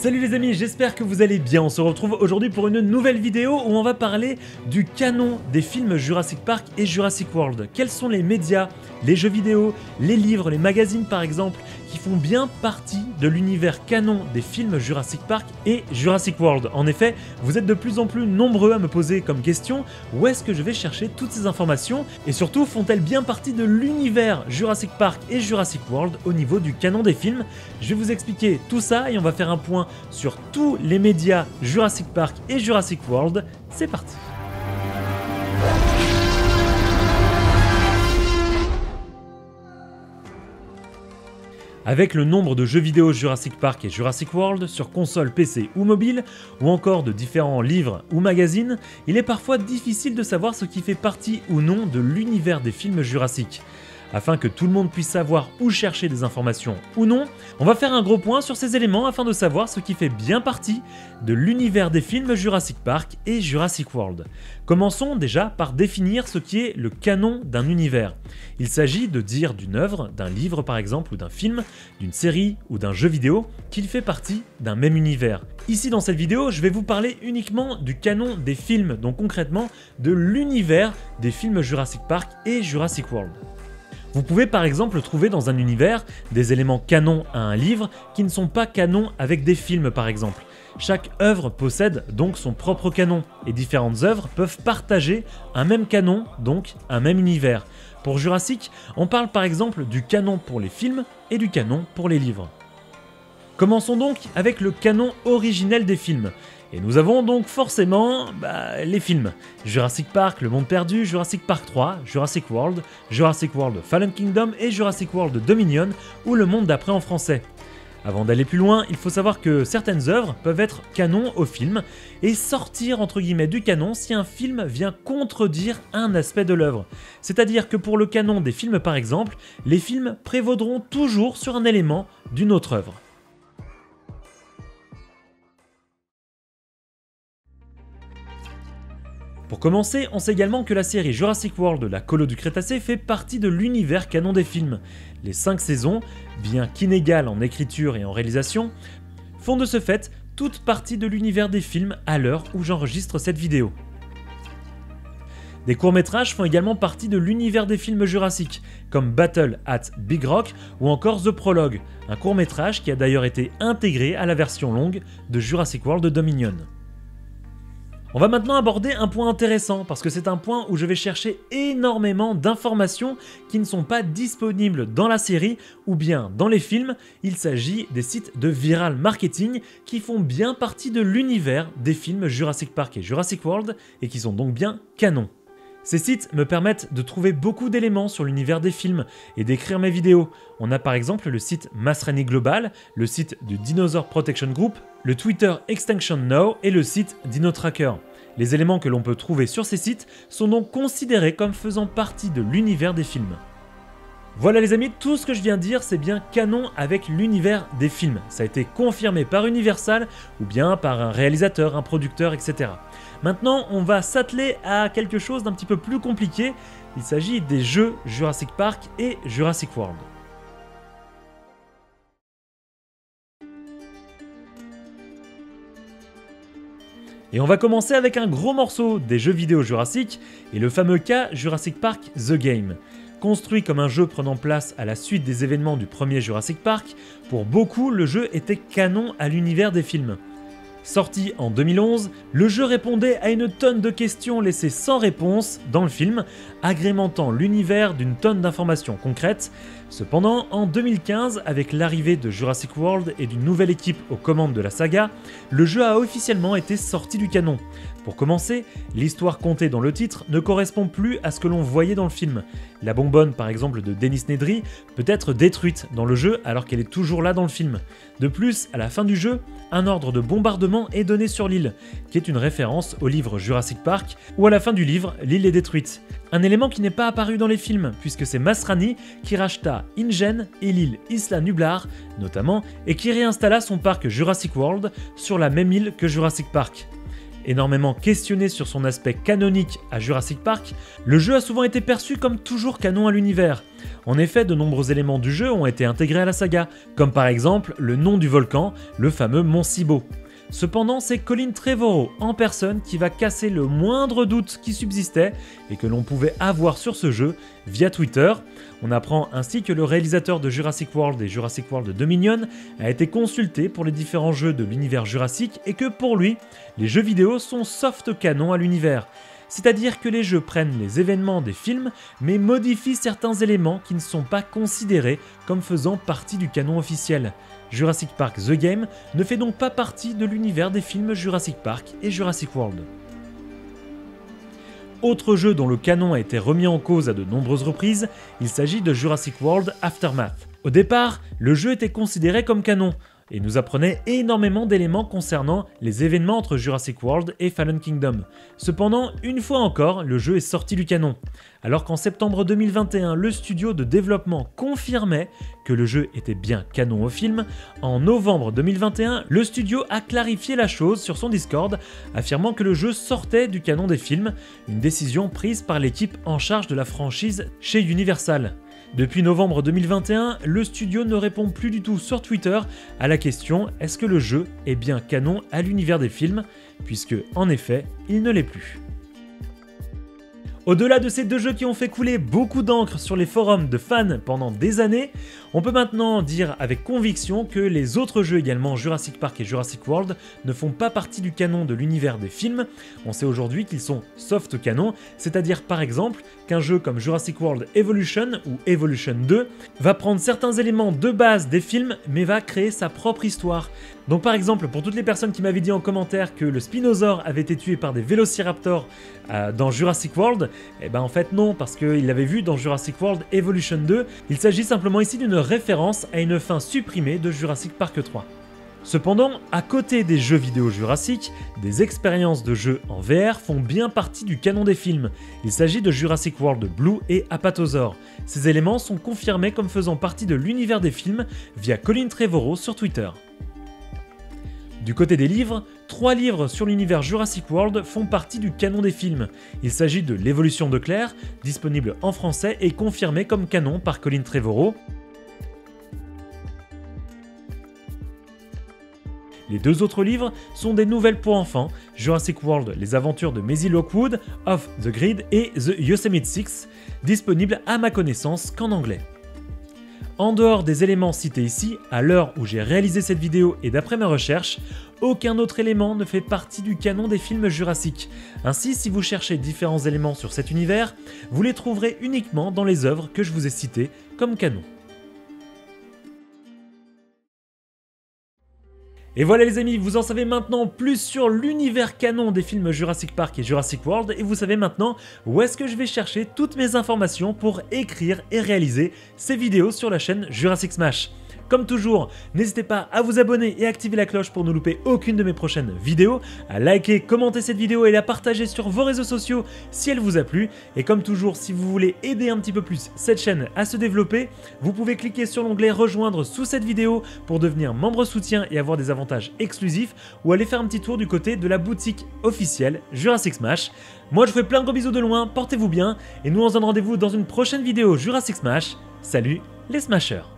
Salut les amis, j'espère que vous allez bien. On se retrouve aujourd'hui pour une nouvelle vidéo où on va parler du canon des films Jurassic Park et Jurassic World. Quels sont les médias, les jeux vidéo, les livres, les magazines par exemple, qui font bien partie de l'univers canon des films Jurassic Park et Jurassic World. En effet, vous êtes de plus en plus nombreux à me poser comme question où est-ce que je vais chercher toutes ces informations et surtout font-elles bien partie de l'univers Jurassic Park et Jurassic World au niveau du canon des films. Je vais vous expliquer tout ça et on va faire un point sur tous les médias Jurassic Park et Jurassic World. C'est parti! Avec le nombre de jeux vidéo Jurassic Park et Jurassic World sur console, PC ou mobile, ou encore de différents livres ou magazines, il est parfois difficile de savoir ce qui fait partie ou non de l'univers des films Jurassic. Afin que tout le monde puisse savoir où chercher des informations ou non, on va faire un gros point sur ces éléments afin de savoir ce qui fait bien partie de l'univers des films Jurassic Park et Jurassic World. Commençons déjà par définir ce qui est le canon d'un univers. Il s'agit de dire d'une œuvre, d'un livre par exemple, ou d'un film, d'une série ou d'un jeu vidéo, qu'il fait partie d'un même univers. Ici dans cette vidéo, je vais vous parler uniquement du canon des films, donc concrètement de l'univers des films Jurassic Park et Jurassic World. Vous pouvez par exemple trouver dans un univers des éléments canons à un livre qui ne sont pas canons avec des films par exemple. Chaque œuvre possède donc son propre canon et différentes œuvres peuvent partager un même canon, donc un même univers. Pour Jurassic, on parle par exemple du canon pour les films et du canon pour les livres. Commençons donc avec le canon originel des films. Et nous avons donc forcément les films. Jurassic Park, Le Monde Perdu, Jurassic Park 3, Jurassic World Fallen Kingdom et Jurassic World Dominion ou Le Monde d'après en français. Avant d'aller plus loin, il faut savoir que certaines œuvres peuvent être canon au film et sortir entre guillemets du canon si un film vient contredire un aspect de l'œuvre. C'est-à-dire que pour le canon des films par exemple, les films prévaudront toujours sur un élément d'une autre œuvre. Pour commencer, on sait également que la série Jurassic World, la colo du Crétacé, fait partie de l'univers canon des films. Les 5 saisons, bien qu'inégales en écriture et en réalisation, font de ce fait toute partie de l'univers des films à l'heure où j'enregistre cette vidéo. Des courts-métrages font également partie de l'univers des films Jurassic, comme Battle at Big Rock ou encore The Prologue, un court-métrage qui a d'ailleurs été intégré à la version longue de Jurassic World Dominion. On va maintenant aborder un point intéressant parce que c'est un point où je vais chercher énormément d'informations qui ne sont pas disponibles dans la série ou bien dans les films. Il s'agit des sites de viral marketing qui font bien partie de l'univers des films Jurassic Park et Jurassic World et qui sont donc bien canons. Ces sites me permettent de trouver beaucoup d'éléments sur l'univers des films et d'écrire mes vidéos. On a par exemple le site Masrani Global, le site du Dinosaur Protection Group, le Twitter Extinction Now et le site DinoTracker. Les éléments que l'on peut trouver sur ces sites sont donc considérés comme faisant partie de l'univers des films. Voilà les amis, tout ce que je viens de dire c'est bien canon avec l'univers des films. Ça a été confirmé par Universal ou bien par un réalisateur, un producteur, etc. Maintenant, on va s'atteler à quelque chose d'un petit peu plus compliqué. Il s'agit des jeux Jurassic Park et Jurassic World. Et on va commencer avec un gros morceau des jeux vidéo Jurassic et le fameux cas Jurassic Park The Game. Construit comme un jeu prenant place à la suite des événements du premier Jurassic Park, pour beaucoup le jeu était canon à l'univers des films. Sorti en 2011, le jeu répondait à une tonne de questions laissées sans réponse dans le film, agrémentant l'univers d'une tonne d'informations concrètes. Cependant, en 2015, avec l'arrivée de Jurassic World et d'une nouvelle équipe aux commandes de la saga, le jeu a officiellement été sorti du canon. Pour commencer, l'histoire contée dans le titre ne correspond plus à ce que l'on voyait dans le film. La bonbonne par exemple de Dennis Nedry peut être détruite dans le jeu alors qu'elle est toujours là dans le film. De plus, à la fin du jeu, un ordre de bombardement est donné sur l'île, qui est une référence au livre Jurassic Park, où à la fin du livre, l'île est détruite. Un élément qui n'est pas apparu dans les films, puisque c'est Masrani qui racheta InGen et l'île Isla Nublar, notamment, et qui réinstalla son parc Jurassic World sur la même île que Jurassic Park. Énormément questionné sur son aspect canonique à Jurassic Park, le jeu a souvent été perçu comme toujours canon à l'univers. En effet, de nombreux éléments du jeu ont été intégrés à la saga, comme par exemple le nom du volcan, le fameux Mont Sibo. Cependant, c'est Colin Trevorrow en personne qui va casser le moindre doute qui subsistait et que l'on pouvait avoir sur ce jeu via Twitter. On apprend ainsi que le réalisateur de Jurassic World et Jurassic World Dominion a été consulté pour les différents jeux de l'univers jurassique et que pour lui, les jeux vidéo sont soft canon à l'univers. C'est-à-dire que les jeux prennent les événements des films mais modifient certains éléments qui ne sont pas considérés comme faisant partie du canon officiel. Jurassic Park The Game ne fait donc pas partie de l'univers des films Jurassic Park et Jurassic World. Autre jeu dont le canon a été remis en cause à de nombreuses reprises, il s'agit de Jurassic World Aftermath. Au départ, le jeu était considéré comme canon, et nous apprenait énormément d'éléments concernant les événements entre Jurassic World et Fallen Kingdom. Cependant, une fois encore, le jeu est sorti du canon. Alors qu'en septembre 2021, le studio de développement confirmait que le jeu était bien canon au film, en novembre 2021, le studio a clarifié la chose sur son Discord, affirmant que le jeu sortait du canon des films, une décision prise par l'équipe en charge de la franchise chez Universal. Depuis novembre 2021, le studio ne répond plus du tout sur Twitter à la question « Est-ce que le jeu est bien canon à l'univers des films ?» puisque, en effet, il ne l'est plus. Au-delà de ces deux jeux qui ont fait couler beaucoup d'encre sur les forums de fans pendant des années, on peut maintenant dire avec conviction que les autres jeux également, Jurassic Park et Jurassic World, ne font pas partie du canon de l'univers des films. On sait aujourd'hui qu'ils sont soft canon, c'est-à-dire par exemple qu'un jeu comme Jurassic World Evolution ou Evolution 2 va prendre certains éléments de base des films mais va créer sa propre histoire. Donc par exemple, pour toutes les personnes qui m'avaient dit en commentaire que le Spinosaure avait été tué par des Vélociraptors dans Jurassic World, eh ben en fait non, parce qu'il l'avait vu dans Jurassic World Evolution 2, il s'agit simplement ici d'une référence à une fin supprimée de Jurassic Park 3. Cependant, à côté des jeux vidéo Jurassic, des expériences de jeux en VR font bien partie du canon des films. Il s'agit de Jurassic World Blue et Apatosaur. Ces éléments sont confirmés comme faisant partie de l'univers des films via Colin Trevorrow sur Twitter. Du côté des livres, 3 livres sur l'univers Jurassic World font partie du canon des films. Il s'agit de L'évolution de Claire, disponible en français et confirmé comme canon par Colin Trevorrow. Les 2 autres livres sont des nouvelles pour enfants, Jurassic World, les aventures de Maisie Lockwood, Off the Grid et The Yosemite Six, disponibles à ma connaissance qu'en anglais. En dehors des éléments cités ici, à l'heure où j'ai réalisé cette vidéo et d'après mes recherches, aucun autre élément ne fait partie du canon des films Jurassic. Ainsi, si vous cherchez différents éléments sur cet univers, vous les trouverez uniquement dans les œuvres que je vous ai citées comme canon. Et voilà les amis, vous en savez maintenant plus sur l'univers canon des films Jurassic Park et Jurassic World et vous savez maintenant où est-ce que je vais chercher toutes mes informations pour écrire et réaliser ces vidéos sur la chaîne Jurassic Smash. Comme toujours, n'hésitez pas à vous abonner et activer la cloche pour ne louper aucune de mes prochaines vidéos, à liker, commenter cette vidéo et la partager sur vos réseaux sociaux si elle vous a plu. Et comme toujours, si vous voulez aider un petit peu plus cette chaîne à se développer, vous pouvez cliquer sur l'onglet rejoindre sous cette vidéo pour devenir membre soutien et avoir des avantages exclusifs ou aller faire un petit tour du côté de la boutique officielle Jurassic Smash. Moi je vous fais plein de gros bisous de loin, portez-vous bien et nous on se donne rendez-vous dans une prochaine vidéo Jurassic Smash. Salut les Smashers!